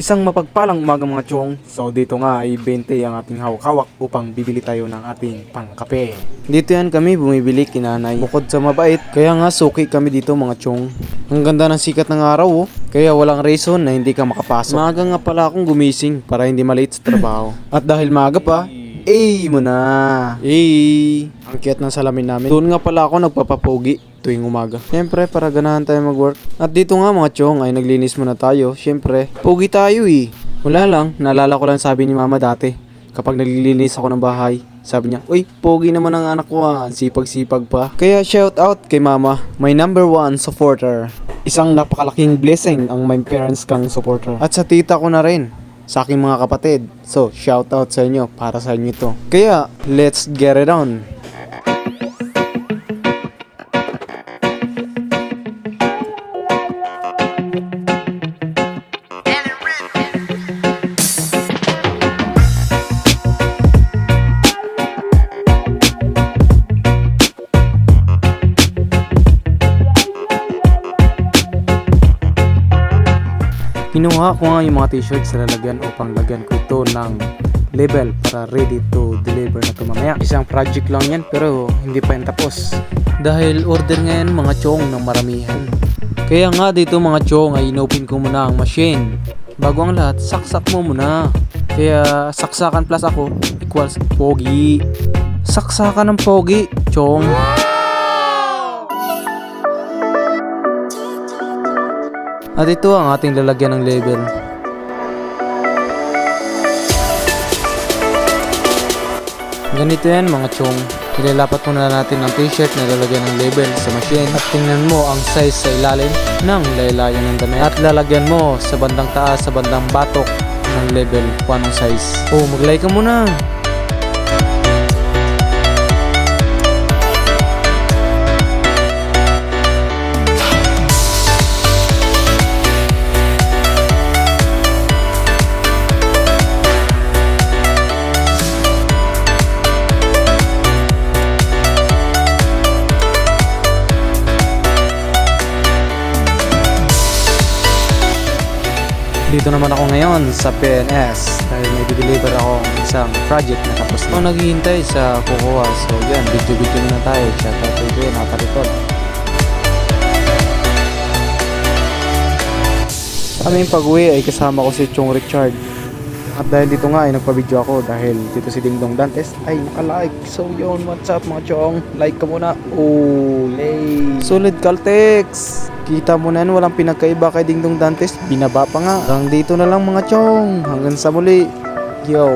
Isang mapagpalang umaga mga chong. So dito nga ay 20 ang ating hawak-hawak upang bibili tayo ng ating pangkape. Dito yan kami bumibili kinanay. Bukod sa mabait, kaya nga suki kami dito mga chong. Ang ganda ng sikat ng araw oh. Kaya walang reason na hindi ka makapasok. Maaga nga pala akong gumising para hindi malate sa trabaho. At dahil maaga pa, mo na. Ang cute ng salamin namin. Doon nga pala ako nagpapapogi tuwing umaga. Siyempre, para ganahan tayo mag-work. At dito nga mga chong ay naglinis muna tayo. Siyempre, pogi tayo eh. Wala lang, naalala ko lang sabi ni mama dati. Kapag naglilinis ako ng bahay, sabi niya, uy, pogi naman ang anak ko ah. Sipag-sipag pa. Kaya shout out kay mama, my number one supporter. Isang napakalaking blessing ang my parents kang supporter. At sa tita ko na rin. Sa aking mga kapatid. So, shout out sa inyo para sa inyo ito. Kaya, let's get it on. Kinuha ko nga yung mga t-shirts na lalagyan upang lagyan ko ito ng label para ready to deliver na ito mamaya. Isang project lang yan pero hindi pa yan tapos. Dahil order ngayon mga chong ng maramihan. Kaya nga dito mga chong ay inopen ko muna ang machine. Bago ang lahat, saksak mo muna. Kaya saksakan plus ako equals pogi. Saksakan ng pogi, chong. At ito ang ating lalagyan ng label. Ganito yan mga chong. Ilalapat muna natin ang t-shirt na lalagyan ng label sa machine. At tingnan mo ang size sa ilalim ng laylayan ng damit. At lalagyan mo sa bandang taas, sa bandang batok ng label kung anong size. Oh, mag-like ka muna. Dito naman ako ngayon sa PNS dahil may deliver ako ng isang project na tapos na. Ako naghihintay sa kukuha. So yan, video muna tayo. Shout out to you, nakalikod. Aming pag-uwi ay kasama ko si Chong Richard. At dahil dito nga ay nagpa-video ako dahil dito si Dingdong Dantes ay naka-like. So yun, what's up mga Chong? Like ka muna. Olay! Solid Caltex! Kita mo na yan, walang pinagkaiba kay Dingdong Dantes. Binaba pa nga. Hanggang dito na lang mga Chong. Hanggang sa muli. Yo!